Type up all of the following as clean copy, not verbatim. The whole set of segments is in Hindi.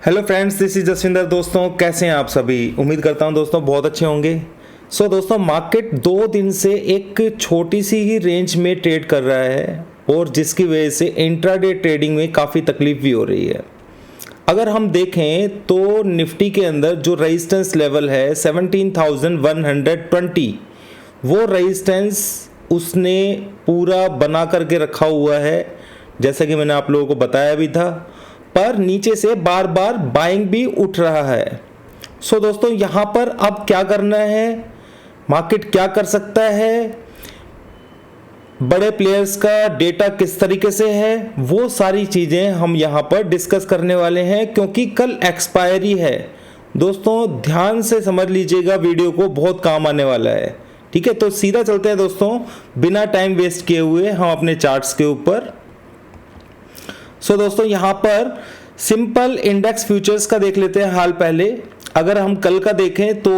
Hello friends, this is Jaswinder. दोस्तों कैसे हैं आप सभी? उम्मीद करता हूं दोस्तों बहुत अच्छे होंगे। दोस्तों मार्केट 2 दिन से एक छोटी सी ही रेंज में ट्रेड कर रहा है और जिसकी वजह से इंट्राडे ट्रेडिंग में काफ़ी तकलीफ भी हो रही है। अगर हम देखें तो निफ्टी के अंदर जो रेजिस्टेंस लेवल है 17,120, वो रेजिस्टेंस उसने पूरा बना करके रखा हुआ है, जैसा कि मैंने आप लोगों को बताया भी था। पर नीचे से बार बार बाइंग भी उठ रहा है। दोस्तों यहाँ पर अब क्या करना है, मार्केट क्या कर सकता है, बड़े प्लेयर्स का डेटा किस तरीके से है, वो सारी चीज़ें हम यहाँ पर डिस्कस करने वाले हैं, क्योंकि कल एक्सपायरी है। दोस्तों ध्यान से समझ लीजिएगा, वीडियो को बहुत काम आने वाला है। ठीक है, तो सीधा चलते हैं दोस्तों, बिना टाइम वेस्ट किए हुए हम अपने चार्ट्स के ऊपर। दोस्तों यहाँ पर सिंपल इंडेक्स फ्यूचर्स का देख लेते हैं हाल पहले। अगर हम कल का देखें तो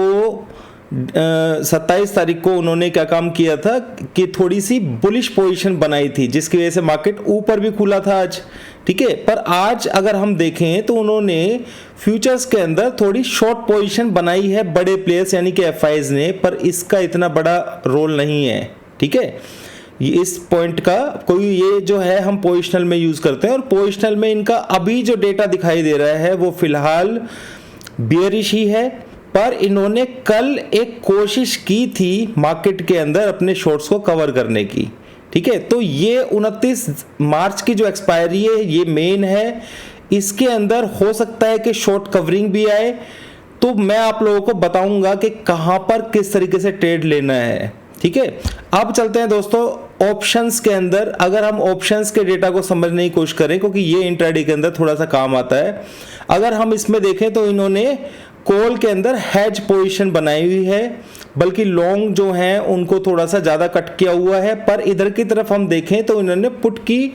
27 तारीख को उन्होंने क्या काम किया था कि थोड़ी सी बुलिश पोजीशन बनाई थी, जिसकी वजह से मार्केट ऊपर भी खुला था आज। ठीक है, पर आज अगर हम देखें तो उन्होंने फ्यूचर्स के अंदर थोड़ी शॉर्ट पोजीशन बनाई है बड़े प्लेयर्स यानी कि एफआईज ने, पर इसका इतना बड़ा रोल नहीं है। ठीक है, इस पॉइंट का कोई, ये जो है हम पोजिशनल में यूज करते हैं और पोजिशनल में इनका अभी जो डेटा दिखाई दे रहा है वो फिलहाल बियरिश ही है। पर इन्होंने कल एक कोशिश की थी मार्केट के अंदर अपने शॉर्ट्स को कवर करने की। ठीक है, तो ये 29 मार्च की जो एक्सपायरी है ये मेन है, इसके अंदर हो सकता है कि शॉर्ट कवरिंग भी आए। तो मैं आप लोगों को बताऊंगा कि कहां पर किस तरीके से ट्रेड लेना है। ठीक है, अब चलते हैं दोस्तों ऑप्शंस के अंदर। अगर हम ऑप्शंस के डेटा को समझने की कोशिश करें, क्योंकि ये इंट्राडे के अंदर थोड़ा सा काम आता है। अगर हम इसमें देखें तो इन्होंने कॉल के अंदर हैज पोजीशन बनाई हुई है, बल्कि लॉन्ग जो हैं उनको थोड़ा सा ज़्यादा कट किया हुआ है। पर इधर की तरफ हम देखें तो इन्होंने पुट की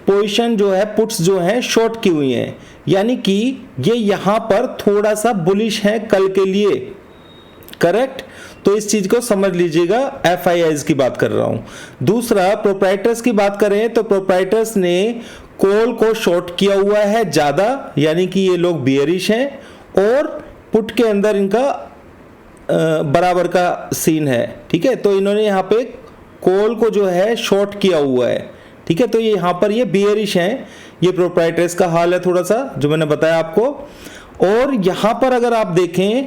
पोजीशन जो है, पुट्स जो हैं शॉर्ट की हुई हैं, यानी कि ये यहाँ पर थोड़ा सा बुलिश है कल के लिए। करेक्ट, तो इस चीज को समझ लीजिएगा, एफआईआईज की बात कर रहा हूं। दूसरा, प्रोप्राइटर्स की बात करें तो प्रोप्राइटर्स ने कॉल को शॉर्ट किया हुआ है ज्यादा, यानी कि ये लोग बियरिश हैं, और पुट के अंदर इनका बराबर का सीन है। ठीक है, तो इन्होंने यहाँ पे कॉल को जो है शॉर्ट किया हुआ है। ठीक है, तो ये यहाँ पर ये बियरिश हैं। ये प्रोप्राइटर्स का हाल है थोड़ा सा, जो मैंने बताया आपको। और यहाँ पर अगर आप देखें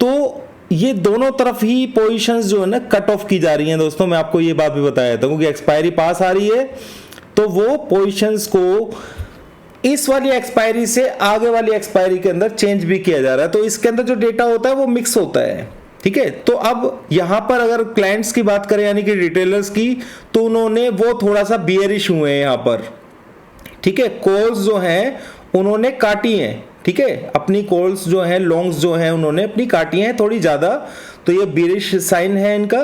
तो ये दोनों तरफ ही पोजीशंस जो है ना कट ऑफ की जा रही हैं। दोस्तों मैं आपको ये बात भी बताया था, क्योंकि एक्सपायरी पास आ रही है, तो वो पोजीशंस को इस वाली एक्सपायरी से आगे वाली एक्सपायरी के अंदर चेंज भी किया जा रहा है। तो इसके अंदर जो डेटा होता है वो मिक्स होता है। ठीक है, तो अब यहां पर अगर क्लाइंट्स की बात करें यानी कि रिटेलर्स की, तो उन्होंने वो थोड़ा सा बियरिश हुए हैं यहां पर। ठीक है, कॉल्स जो हैं उन्होंने काटी हैं। ठीक है, अपनी कॉल्स जो हैं, लॉन्ग्स जो हैं, उन्होंने अपनी काटी हैं थोड़ी ज्यादा, तो ये बियरिश साइन है इनका।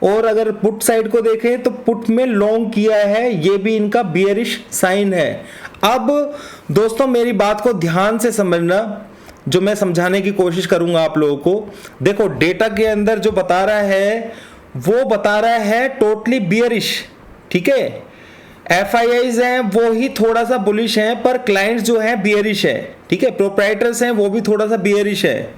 और अगर पुट साइड को देखें तो पुट में लॉन्ग किया है, ये भी इनका बियरिश साइन है। अब दोस्तों मेरी बात को ध्यान से समझना, जो मैं समझाने की कोशिश करूंगा आप लोगों को। देखो डेटा के अंदर जो बता रहा है वो बता रहा है टोटली बियरिश। ठीक है, एफआईआईज हैं वो ही थोड़ा सा बुलिश हैं, पर क्लाइंट्स जो हैं बियरिश है। ठीक है, प्रोप्राइटर्स हैं वो भी थोड़ा सा बियरिश है।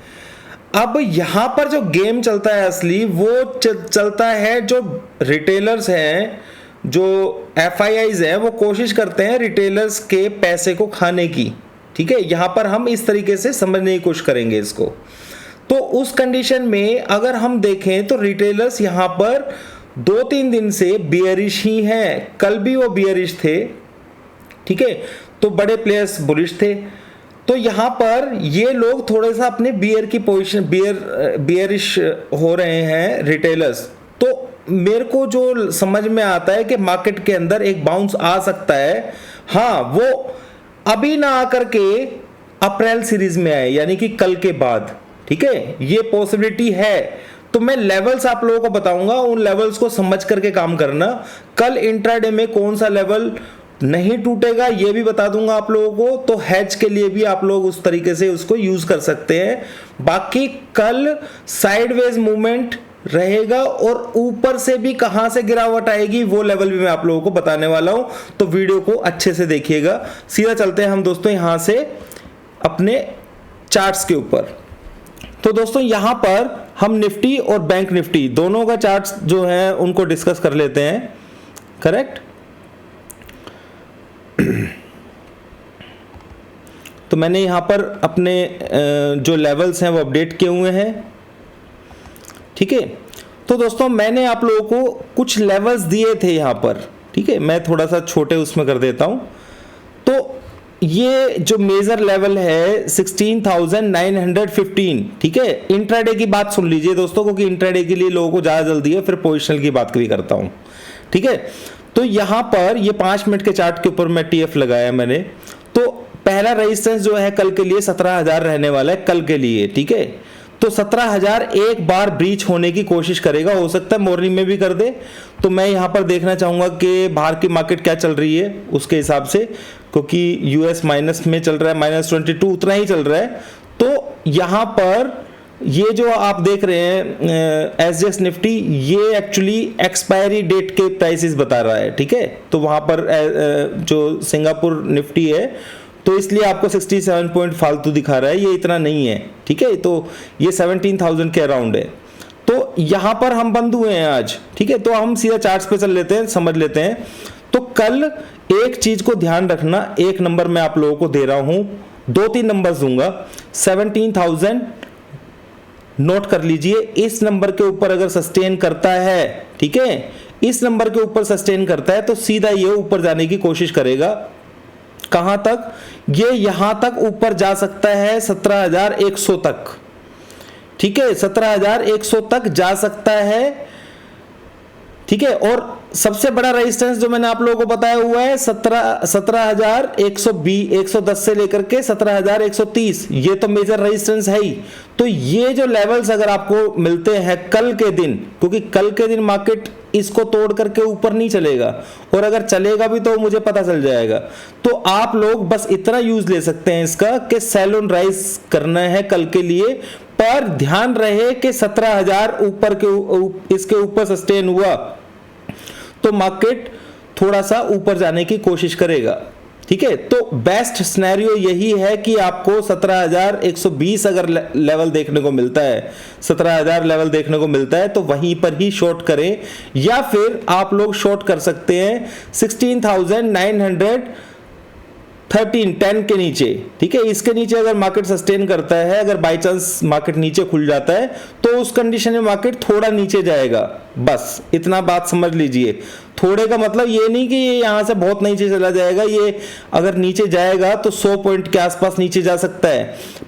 अब यहां पर जो गेम चलता है असली, वो चलता है जो रिटेलर्स हैं, जो एफआईआईज हैं, वो कोशिश करते हैं रिटेलर्स के पैसे को खाने की। ठीक है, यहां पर हम इस तरीके से समझने की कोशिश करेंगे इसको। तो उस कंडीशन में अगर हम देखें तो रिटेलर्स यहां पर 2-3 दिन से बियरिश ही हैं, कल भी वो बियरिश थे। ठीक है, तो बड़े प्लेयर्स बुलिश थे। तो यहां पर ये लोग थोड़ा सा अपने बियर की पोजीशन बियरिश हो रहे हैं रिटेलर्स। तो मेरे को जो समझ में आता है कि मार्केट के अंदर एक बाउंस आ सकता है। हाँ, वो अभी ना आकर के अप्रैल सीरीज में आए, यानी कि कल के बाद। ठीक है, ये पॉसिबिलिटी है। तो मैं लेवल्स आप लोगों को बताऊंगा, उन लेवल्स को समझ करके काम करना। कल इंट्राडे में कौन सा लेवल नहीं टूटेगा ये भी बता दूंगा आप लोगों को। तो हेज के लिए भी आप लोग उस तरीके से उसको यूज कर सकते हैं। बाकी कल साइडवेज मूवमेंट रहेगा और ऊपर से भी कहां से गिरावट आएगी वो लेवल भी मैं आप लोगों को बताने वाला हूं। तो वीडियो को अच्छे से देखिएगा। सीधा चलते हैं हम दोस्तों यहां से अपने चार्ट्स के ऊपर। तो दोस्तों यहां पर हम निफ्टी और बैंक निफ्टी दोनों का चार्ट्स जो है उनको डिस्कस कर लेते हैं, करेक्ट। तो मैंने यहां पर अपने जो लेवल्स हैं वो अपडेट किए हुए हैं, ठीक है। तो दोस्तों मैंने आप लोगों को कुछ लेवल्स दिए थे यहां पर, ठीक है। मैं थोड़ा सा छोटे उसमें कर देता हूं। तो ये जो मेजर लेवल है 16,915, ठीक है। इंट्राडे की बात सुन लीजिए दोस्तों, क्योंकि इंट्राडे के लिए लोगों को ज़्यादा जल्दी है, फिर पोजिशनल की बात भी करता हूं, ठीक है। तो यहां पर ये 5 मिनट के चार्ट के ऊपर मैं टीएफ लगाया मैंने। तो पहला रेजिस्टेंस जो है कल के लिए 17,000 रहने वाला है, कल के लिए, ठीक है। तो 17,000 एक बार ब्रीच होने की कोशिश करेगा, हो सकता है मॉर्निंग में भी कर दे। तो मैं यहां पर देखना चाहूंगा कि बाहर की मार्केट क्या चल रही है उसके हिसाब से, क्योंकि यूएस माइनस में चल रहा है, -22 उतना ही चल रहा है। तो यहां पर ये जो आप देख रहे हैं एसजीएक्स निफ्टी, ये एक्चुअली एक्सपायरी डेट के प्राइसेस बता रहा है, ठीक है। तो वहां पर जो सिंगापुर निफ्टी है, तो इसलिए आपको 67 पॉइंट फालतू दिखा रहा है, ये इतना नहीं है, ठीक है। तो ये 17,000 के अराउंड है। तो यहां पर हम बंद हुए हैं आज, ठीक है। तो हम सीधा चार्ट्स पे चल लेते हैं, समझ लेते हैं। तो कल एक चीज को ध्यान रखना, एक नंबर मैं आप लोगों को दे रहा हूं, 2-3 नंबर दूंगा। 17,000 नोट कर लीजिए। इस नंबर के ऊपर अगर सस्टेन करता है, ठीक है, इस नंबर के ऊपर सस्टेन करता है तो सीधा ये ऊपर जाने की कोशिश करेगा। कहां तक? ये यहां तक ऊपर जा सकता है 17,100 तक, ठीक है। 17,100 तक जा सकता है, ठीक है। और सबसे बड़ा रेजिस्टेंस जो मैंने आप लोगों को बताया हुआ है 17,110 से लेकर के 17,130, ये तो मेजर रेजिस्टेंस है ही। तो ये जो लेवल्स अगर आपको मिलते हैं कल के दिन, क्योंकि कल के दिन मार्केट इसको तोड़ करके ऊपर नहीं चलेगा, और अगर चलेगा भी तो मुझे पता चल जाएगा। तो आप लोग बस इतना यूज ले सकते हैं इसका कि सेल ऑन राइज करना है कल के लिए, पर ध्यान रहे कि 17,000 ऊपर के इसके ऊपर सस्टेन हुआ तो मार्केट थोड़ा सा ऊपर जाने की कोशिश करेगा, ठीक है। तो बेस्ट सिनेरियो यही है कि आपको 17,120 अगर लेवल देखने को मिलता है, 17,000 लेवल देखने को मिलता है तो वहीं पर ही शॉर्ट करें, या फिर आप लोग शॉर्ट कर सकते हैं 16,910 के नीचे, ठीक है। इसके नीचे अगर मार्केट सस्टेन करता है, अगर बाय चांस मार्केट नीचे खुल जाता है तो उस कंडीशन में मार्केट थोड़ा नीचे जाएगा, बस इतना बात समझ लीजिए। थोड़े का मतलब ये नहीं कि ये यहां से बहुत नीचे चला जाएगा, ये अगर नीचे जाएगा तो 100 पॉइंट के आसपास नीचे जा सकता है,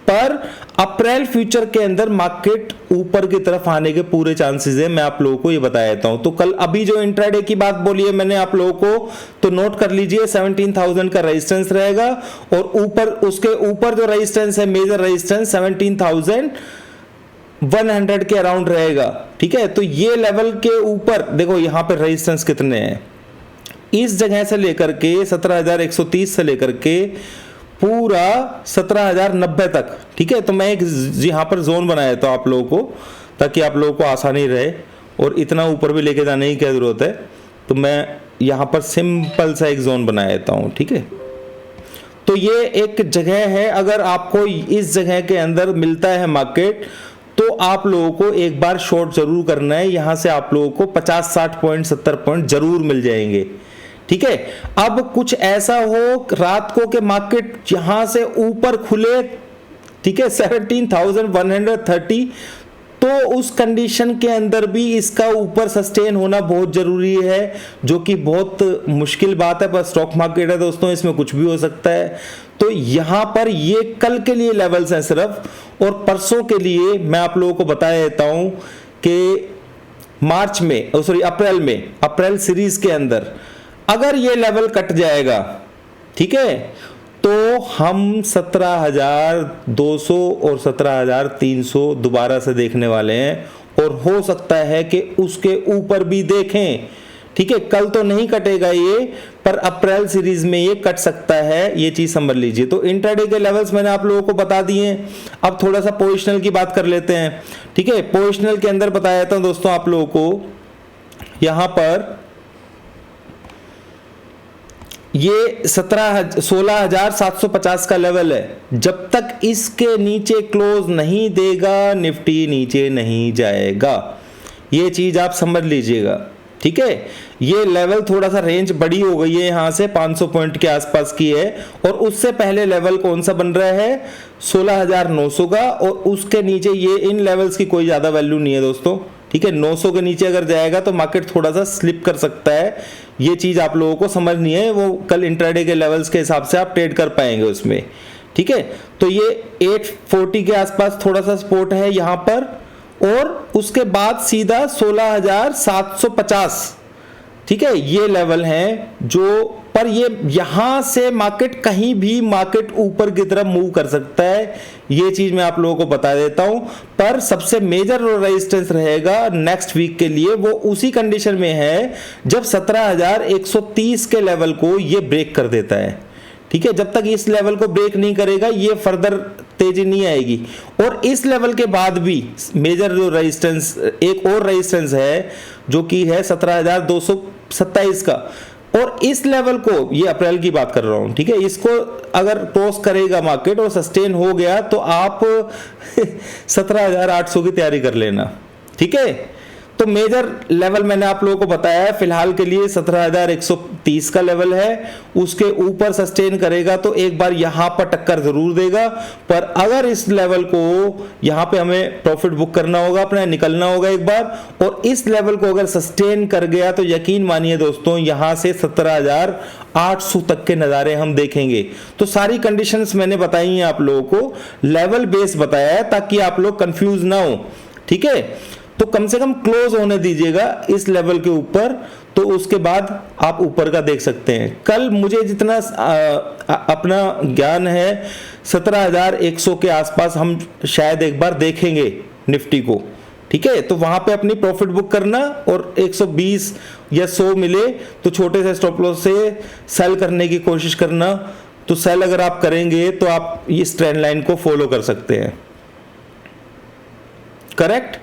पर अप्रैल फ्यूचर के अंदर मार्केट ऊपर की तरफ आने के पूरे चांसेस है, मैं आप लोगों को ये बता देता हूं। तो कल अभी जो इंट्राडे की बात बोली है मैंने आप लोगों को, तो नोट कर लीजिए 17,000 का रेजिस्टेंस रहेगा, और ऊपर उसके ऊपर जो रेजिस्टेंस है मेजर रेजिस्टेंस 17,100 के अराउंड रहेगा, ठीक है। तो ये लेवल के ऊपर देखो यहां पर रेजिस्टेंस कितने हैं, इस जगह से लेकर के 17,130 से लेकर के पूरा 17,090 तक, ठीक है। तो मैं एक यहां पर जोन बनाया था आप लोगों को, ताकि आप लोगों को आसानी रहे, और इतना ऊपर भी लेके जाने की क्या जरूरत है। तो मैं यहां पर सिंपल सा एक जोन बना देता हूं, ठीक है। तो ये एक जगह है, अगर आपको इस जगह के अंदर मिलता है मार्केट तो आप लोगों को एक बार शॉर्ट जरूर करना है। यहां से आप लोगों को 50-60 पॉइंट 70 पॉइंट जरूर मिल जाएंगे, ठीक है। अब कुछ ऐसा हो रात को कि मार्केट यहां से ऊपर खुले, ठीक है, 17,130, तो उस कंडीशन के अंदर भी इसका ऊपर सस्टेन होना बहुत जरूरी है, जो कि बहुत मुश्किल बात है, पर स्टॉक मार्केट है दोस्तों, इसमें कुछ भी हो सकता है। तो यहां पर ये कल के लिए लेवल्स हैं सिर्फ, और परसों के लिए मैं आप लोगों को बता देता हूं कि मार्च में, अप्रैल सीरीज के अंदर अगर ये लेवल कट जाएगा, ठीक है, तो हम 17,200 और 17,300 दोबारा से देखने वाले हैं, और हो सकता है कि उसके ऊपर भी देखें, ठीक है। कल तो नहीं कटेगा ये, पर अप्रैल सीरीज में ये कट सकता है, ये चीज समझ लीजिए। तो इंट्राडे के लेवल्स मैंने आप लोगों को बता दिए। अब थोड़ा सा पोजिशनल की बात कर लेते हैं, ठीक है। पोजिशनल के अंदर बता देता हूं दोस्तों आप लोगों को, यहां पर ये 16,750 का लेवल है, जब तक इसके नीचे क्लोज नहीं देगा निफ्टी नीचे नहीं जाएगा। ये चीज आप समझ लीजिएगा, ठीक है। ये लेवल थोड़ा सा रेंज बड़ी हो गई है, यहां से 500 पॉइंट के आसपास की है, और उससे पहले लेवल कौन सा बन रहा है 16,900 का, और उसके नीचे ये इन लेवल्स की कोई ज्यादा वैल्यू नहीं है दोस्तों, ठीक है। 900 के नीचे अगर जाएगा तो मार्केट थोड़ा सा स्लिप कर सकता है, ये चीज आप लोगों को समझनी है। वो कल इंट्राडे के लेवल्स के हिसाब से आप ट्रेड कर पाएंगे उसमें, ठीक है। तो ये 840 के आसपास थोड़ा सा सपोर्ट है यहां पर, और उसके बाद सीधा 16,750, ठीक है, ये लेवल है जो, पर ये यहां से मार्केट कहीं भी मार्केट ऊपर की तरफ मूव कर सकता है, ये चीज मैं आप लोगों को बता देता हूं। पर सबसे मेजर रेजिस्टेंस रहेगा नेक्स्ट वीक के लिए, वो उसी कंडीशन में है जब 17,130 के लेवल को ये ब्रेक कर देता है, ठीक है। जब तक इस लेवल को ब्रेक नहीं करेगा ये फर्दर तेजी नहीं आएगी। और इस लेवल के बाद भी मेजर जो रेजिस्टेंस, एक और रेजिस्टेंस है जो कि है 17,227 का, और इस लेवल को, ये अप्रैल की बात कर रहा हूं, ठीक है, इसको अगर क्रॉस करेगा मार्केट और सस्टेन हो गया तो आप 17,800 की तैयारी कर लेना, ठीक है। तो मेजर लेवल मैंने आप लोगों को बताया है, फिलहाल के लिए 17,130 का लेवल है, उसके ऊपर सस्टेन करेगा तो एक बार यहां पर टक्कर जरूर देगा। पर अगर इस लेवल को यहां पे हमें प्रॉफिट बुक करना होगा, अपना निकलना होगा एक बार, और इस लेवल को अगर सस्टेन कर गया तो यकीन मानिए दोस्तों यहां से 17,800 तक के नजारे हम देखेंगे। तो सारी कंडीशंस मैंने बताई हैं आप लोगों को, लेवल बेस बताया है ताकि आप लोग कंफ्यूज ना हो, ठीक है। तो कम से कम क्लोज होने दीजिएगा इस लेवल के ऊपर, तो उसके बाद आप ऊपर का देख सकते हैं। कल मुझे जितना अपना ज्ञान है 17,100 के आसपास हम शायद एक बार देखेंगे निफ्टी को, ठीक है। तो वहां पे अपनी प्रॉफिट बुक करना, और 120 या 100 मिले तो छोटे से स्टॉप लॉस से सेल करने की कोशिश करना। तो सेल अगर आप करेंगे तो आप इस ट्रेंड लाइन को फॉलो कर सकते हैं, करेक्ट,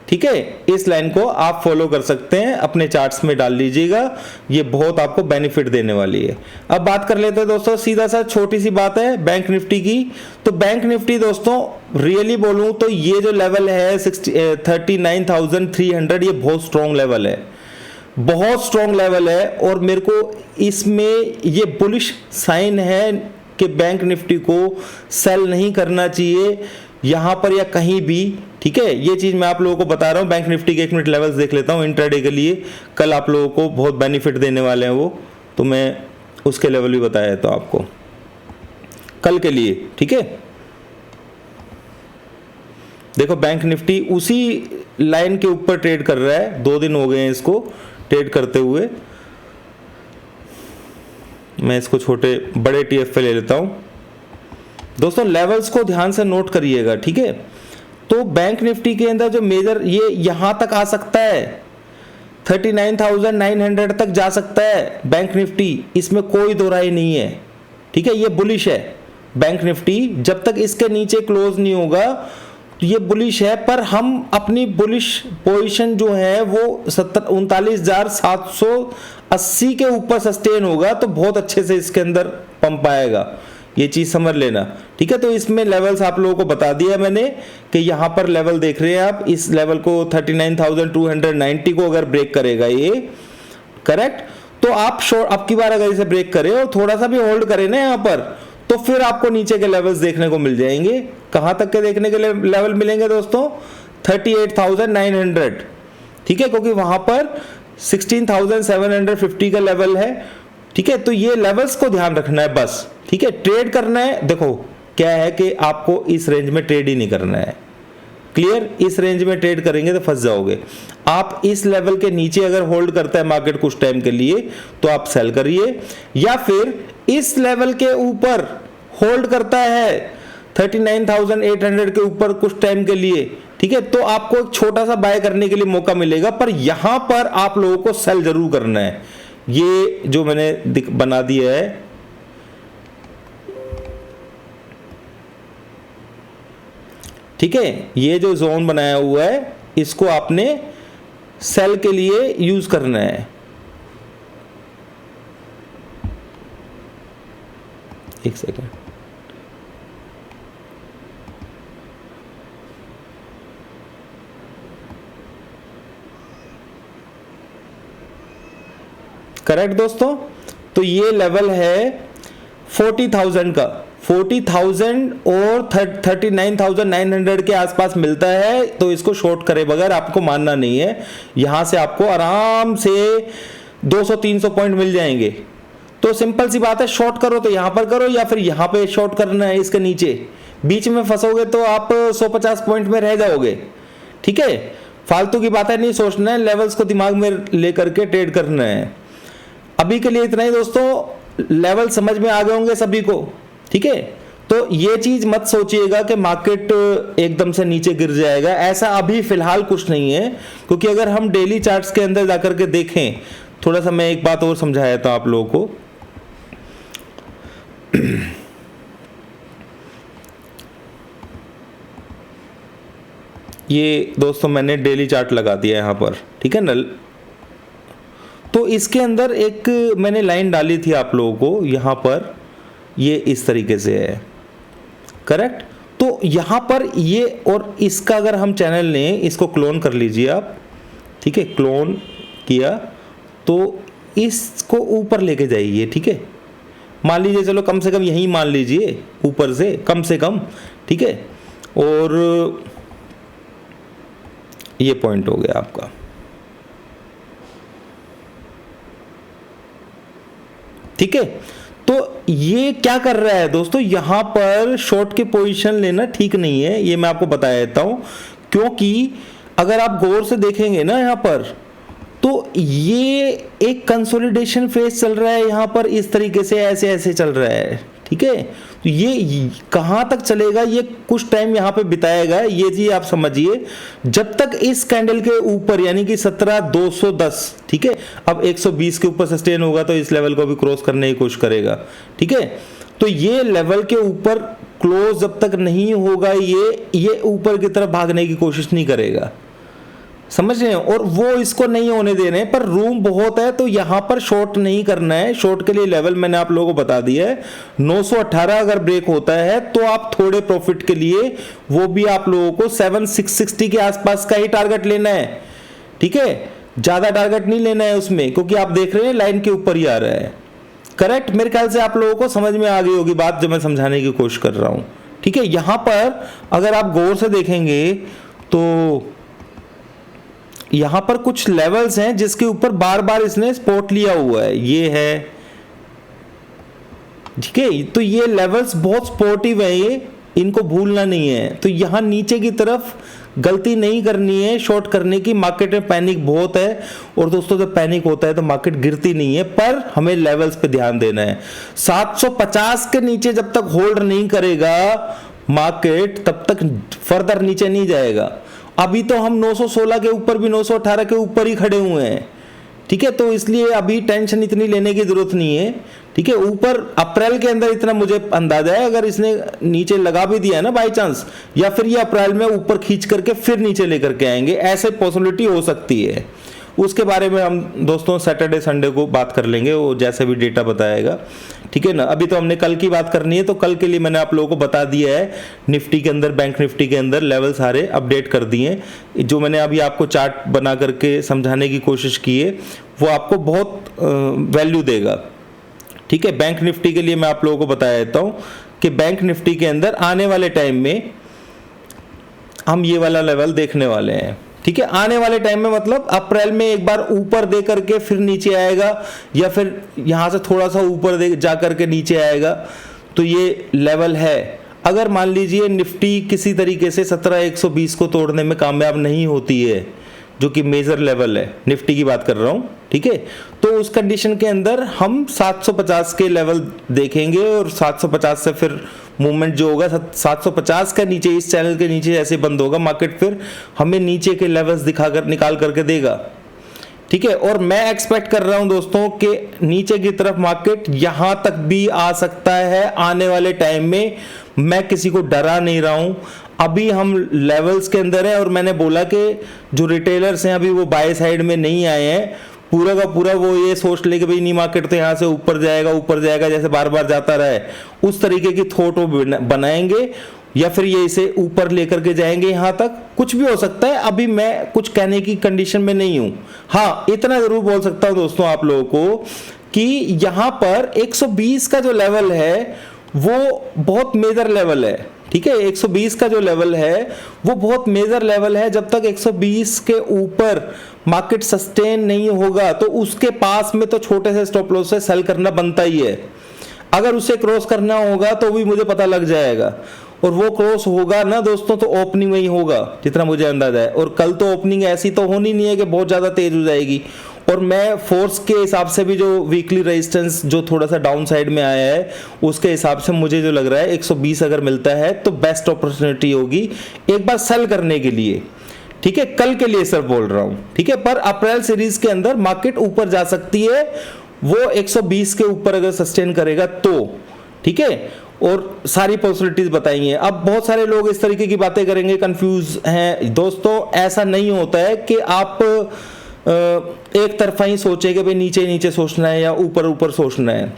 ठीक है। इस लाइन को आप फॉलो कर सकते हैं, अपने चार्ट्स में डाल लीजिएगा, ये बहुत आपको बेनिफिट देने वाली है। अब बात कर लेते हैं दोस्तों, सीधा सा छोटी सी बात है बैंक निफ्टी की। तो बैंक निफ्टी दोस्तों रियली बोलूं तो ये जो लेवल है 39,300, ये बहुत स्ट्रॉन्ग लेवल है, बहुत स्ट्रॉन्ग लेवल है, और मेरे को इसमें ये बुलिश साइन है कि बैंक निफ्टी को सेल नहीं करना चाहिए यहां पर या कहीं भी, ठीक है। ये चीज मैं आप लोगों को बता रहा हूं। बैंक निफ्टी के 1 मिनट लेवल्स देख लेता हूं इंट्राडे के लिए, कल आप लोगों को बहुत बेनिफिट देने वाले हैं वो, तो मैं उसके लेवल भी बताया तो आपको कल के लिए, ठीक है। देखो बैंक निफ्टी उसी लाइन के ऊपर ट्रेड कर रहा है, 2 दिन हो गए हैं इसको ट्रेड करते हुए। मैं इसको छोटे बड़े टीएफ पे ले लेता हूं दोस्तों, लेवल्स को ध्यान से नोट करिएगा, ठीक है। तो बैंक निफ्टी के अंदर जो मेजर, ये यहां तक आ सकता है, 39,900 तक जा सकता है बैंक निफ्टी, इसमें कोई दो राय नहीं है, ठीक है। ये बुलिश है बैंक निफ्टी, जब तक इसके नीचे क्लोज नहीं होगा तो ये बुलिश है। पर हम अपनी बुलिश पोजीशन जो है वो 39,780 के ऊपर सस्टेन होगा तो बहुत अच्छे से इसके अंदर पंप आएगा, ये चीज समझ लेना, ठीक है। तो इसमें लेवल्स आप लोगों को बता दिया मैंने कि यहां पर लेवल देख रहे हैं आप, इस लेवल को 39,290 को अगर ब्रेक करेगा ये, करेक्ट, तो आप शॉर्ट अब की बार अगर इसे ब्रेक करे और थोड़ा सा भी होल्ड करे ना यहां पर, तो फिर आपको नीचे के लेवल्स देखने को मिल जाएंगे। कहां तक के देखने के लेवल मिलेंगे दोस्तों, 38,900, ठीक है, क्योंकि वहां पर 16,750 का लेवल है, ठीक है। तो ये लेवल्स को ध्यान रखना है बस, ठीक है। ट्रेड करना है, देखो क्या है कि आपको इस रेंज में ट्रेड ही नहीं करना है, क्लियर। इस रेंज में ट्रेड करेंगे तो फंस जाओगे आप। इस लेवल के नीचे अगर होल्ड करता है मार्केट कुछ टाइम के लिए तो आप सेल करिए, या फिर इस लेवल के ऊपर होल्ड करता है 39,800 के ऊपर कुछ टाइम के लिए, ठीक है, तो आपको एक छोटा सा बाय करने के लिए मौका मिलेगा। पर यहां पर आप लोगों को सेल जरूर करना है, ये जो मैंने बना दिया है, ठीक है, ये जो जोन बनाया हुआ है इसको आपने सेल के लिए यूज करना है, एक सेकेंड, करेक्ट दोस्तों। तो ये लेवल है 40,000 का, 40,000 और 39,900 के आसपास मिलता है, तो इसको शॉर्ट करे बगैर आपको मानना नहीं है। यहां से आपको आराम से 200-300 पॉइंट मिल जाएंगे। तो सिंपल सी बात है, शॉर्ट करो तो यहां पर करो या फिर यहां पे शॉर्ट करना है इसके नीचे। बीच में फंसोगे तो आप 150 पॉइंट में रह जाओगे। ठीक है, फालतू की बात है, नहीं सोचना है, लेवल्स को दिमाग में लेकर के ट्रेड करना है। अभी के लिए इतना ही दोस्तों, लेवल समझ में आ गए होंगे सभी को। ठीक है, तो ये चीज मत सोचिएगा कि मार्केट एकदम से नीचे गिर जाएगा, ऐसा अभी फिलहाल कुछ नहीं है। क्योंकि अगर हम डेली चार्ट्स के अंदर जाकर के देखें, थोड़ा सा मैं एक बात और समझाया था आप लोगों को। ये दोस्तों मैंने डेली चार्ट लगा दिया यहां पर, ठीक है ना। तो इसके अंदर एक मैंने लाइन डाली थी आप लोगों को, यहां पर ये इस तरीके से है, करेक्ट। तो यहां पर ये, और इसका अगर हम चैनल लें, इसको क्लोन कर लीजिए आप। ठीक है, क्लोन किया तो इसको ऊपर लेके जाइए। ठीक है, मान लीजिए, चलो कम से कम यही मान लीजिए, ऊपर से कम से कम। ठीक है, और ये पॉइंट हो गया आपका। ठीक है, तो ये क्या कर रहा है दोस्तों, यहां पर शॉर्ट की पोजीशन लेना ठीक नहीं है, ये मैं आपको बता देता हूं। क्योंकि अगर आप गौर से देखेंगे ना यहां पर, तो ये एक कंसोलिडेशन फेज चल रहा है यहां पर, इस तरीके से ऐसे ऐसे चल रहा है। ठीक है, तो ये कहां तक चलेगा, ये कुछ टाइम यहां पे बिताएगा, ये चीज आप समझिए। जब तक इस कैंडल के ऊपर, यानी कि 17,210, ठीक है, अब 120 के ऊपर सस्टेन होगा तो इस लेवल को भी क्रॉस करने की कोशिश करेगा। ठीक है, तो ये लेवल के ऊपर क्लोज जब तक नहीं होगा, ये ऊपर की तरफ भागने की कोशिश नहीं करेगा, समझ रहे हैं। और वो इसको नहीं होने दे रहे हैं, पर रूम बहुत है, तो यहां पर शॉर्ट नहीं करना है। शॉर्ट के लिए लेवल मैंने आप लोगों को बता दिया है, 918 अगर ब्रेक होता है तो आप थोड़े प्रॉफिट के लिए, वो भी आप लोगों को 7,660 के आसपास का ही टारगेट लेना है। ठीक है, ज्यादा टारगेट नहीं लेना है उसमें, क्योंकि आप देख रहे हैं लाइन के ऊपर ही आ रहा है। करेक्ट, मेरे ख्याल से आप लोगों को समझ में आ गई होगी बात जो मैं समझाने की कोशिश कर रहा हूं। ठीक है, यहां पर अगर आप गौर से देखेंगे तो यहां पर कुछ लेवल्स हैं जिसके ऊपर बार बार इसने सपोर्ट लिया हुआ है, ये है। ठीक है, तो ये लेवल्स बहुत सपोर्टिव है, ये इनको भूलना नहीं है। तो यहां नीचे की तरफ गलती नहीं करनी है शॉर्ट करने की। मार्केट में पैनिक बहुत है, और दोस्तों जब पैनिक होता है तो मार्केट गिरती नहीं है, पर हमें लेवल्स पे ध्यान देना है। 750 के नीचे जब तक होल्ड नहीं करेगा मार्केट, तब तक फर्दर नीचे नहीं जाएगा। अभी तो हम 916 के ऊपर भी, 918 के ऊपर ही खड़े हुए हैं। ठीक है, तो इसलिए अभी टेंशन इतनी लेने की जरूरत नहीं है। ठीक है, ऊपर अप्रैल के अंदर इतना मुझे अंदाजा है, अगर इसने नीचे लगा भी दिया है ना बाई चांस, या फिर ये अप्रैल में ऊपर खींच करके फिर नीचे लेकर के आएंगे, ऐसे पॉसिबिलिटी हो सकती है। उसके बारे में हम दोस्तों सैटरडे संडे को बात कर लेंगे, वो जैसे भी डेटा बताएगा। ठीक है ना, अभी तो हमने कल की बात करनी है, तो कल के लिए मैंने आप लोगों को बता दिया है। निफ्टी के अंदर, बैंक निफ्टी के अंदर लेवल सारे अपडेट कर दिए। जो मैंने अभी आपको चार्ट बना करके समझाने की कोशिश की है, वो आपको बहुत वैल्यू देगा। ठीक है, बैंक निफ्टी के लिए मैं आप लोगों को बता देता हूं कि बैंक निफ्टी के अंदर आने वाले टाइम में हम ये वाला लेवल देखने वाले हैं। ठीक है, आने वाले टाइम में मतलब अप्रैल में एक बार ऊपर दे करके फिर नीचे आएगा, या फिर यहां से थोड़ा सा ऊपर दे जा करके नीचे आएगा, तो ये लेवल है। अगर मान लीजिए निफ्टी किसी तरीके से 17,120 को तोड़ने में कामयाब नहीं होती है, जो कि मेजर लेवल है, निफ्टी की बात कर रहा हूं। ठीक है, तो उस कंडीशन के अंदर हम 750 के लेवल देखेंगे, और 750 से फिर मूवमेंट जो होगा 750 का नीचे, इस चैनल के नीचे ऐसे बंद होगा मार्केट, फिर हमें नीचे के लेवल्स दिखाकर निकाल करके देगा। ठीक है, और मैं एक्सपेक्ट कर रहा हूं दोस्तों कि नीचे की तरफ मार्केट यहां तक भी आ सकता है आने वाले टाइम में। मैं किसी को डरा नहीं रहा हूं, अभी हम लेवल्स के अंदर है, और मैंने बोला कि जो रिटेलर्स हैं अभी वो बाय साइड में नहीं आए हैं, पूरा का पूरा वो ये सोच ले कि भाई नहीं मार्केट तो यहाँ से ऊपर जाएगा जैसे बार बार जाता रहे, उस तरीके की थॉट वो बनाएंगे, या फिर ये इसे ऊपर लेकर के जाएंगे, यहाँ तक कुछ भी हो सकता है। अभी मैं कुछ कहने की कंडीशन में नहीं हूं। हाँ, इतना जरूर बोल सकता हूं दोस्तों आप लोगों को कि यहाँ पर 120 का जो लेवल है वो बहुत मेजर लेवल है, ठीक है। 120 का जो लेवल है वो बहुत मेजर लेवल है। जब तक 120 के ऊपर मार्केट सस्टेन नहीं होगा तो उसके पास में तो छोटे से स्टॉप लॉस से सेल करना बनता ही है। अगर उसे क्रॉस करना होगा तो भी मुझे पता लग जाएगा, और वो क्रॉस होगा ना दोस्तों तो ओपनिंग में ही होगा जितना मुझे अंदाजा है। और कल तो ओपनिंग ऐसी तो होनी नहीं है कि बहुत ज़्यादा तेज हो जाएगी। और मैं फोर्स के हिसाब से भी जो वीकली रेजिस्टेंस जो थोड़ा सा डाउन साइड में आया है उसके हिसाब से मुझे जो लग रहा है 120 अगर मिलता है तो बेस्ट अपॉर्चुनिटी होगी एक बार सेल करने के लिए, ठीक है। कल के लिए सर बोल रहा हूं, ठीक है। पर अप्रैल सीरीज के अंदर मार्केट ऊपर जा सकती है, वो 120 के ऊपर अगर सस्टेन करेगा तो, ठीक है। और सारी पॉसिबिलिटीज बताएंगे। अब बहुत सारे लोग इस तरीके की बातें करेंगे, कंफ्यूज हैं दोस्तों। ऐसा नहीं होता है कि आप एक तरफा ही सोचे कि भाई नीचे नीचे सोचना है या ऊपर ऊपर सोचना है।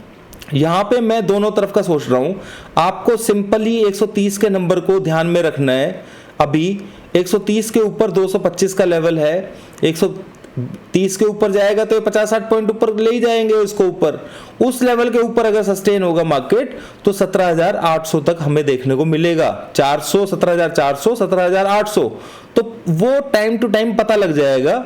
यहाँ पे मैं दोनों तरफ का सोच रहा हूँ। आपको सिंपली 130 के नंबर को ध्यान में रखना है। अभी 130 के ऊपर 225 का लेवल है, 130 के ऊपर जाएगा तो 50-60 पॉइंट ऊपर ले ही जाएंगे उसको ऊपर। उस लेवल के ऊपर अगर सस्टेन होगा मार्केट तो 17,800 तक हमें देखने को मिलेगा। 400, 17,400, 17,800 तो वो टाइम टू टाइम पता लग जाएगा,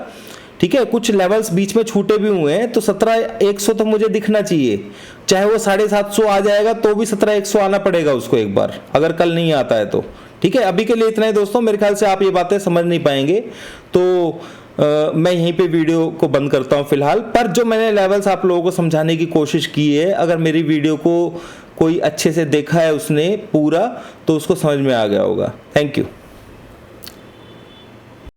ठीक है। कुछ लेवल्स बीच में छूटे भी हुए हैं तो 17,100 तो मुझे दिखना चाहिए। चाहे वो 750 आ जाएगा तो भी 17,100 आना पड़ेगा उसको एक बार, अगर कल नहीं आता है तो, ठीक है। अभी के लिए इतना ही दोस्तों। मेरे ख्याल से आप ये बातें समझ नहीं पाएंगे तो मैं यहीं पे वीडियो को बंद करता हूं फिलहाल। पर जो मैंने लेवल्स आप लोगों को समझाने की कोशिश की है, अगर मेरी वीडियो को कोई अच्छे से देखा है उसने पूरा तो उसको समझ में आ गया होगा। Thank you.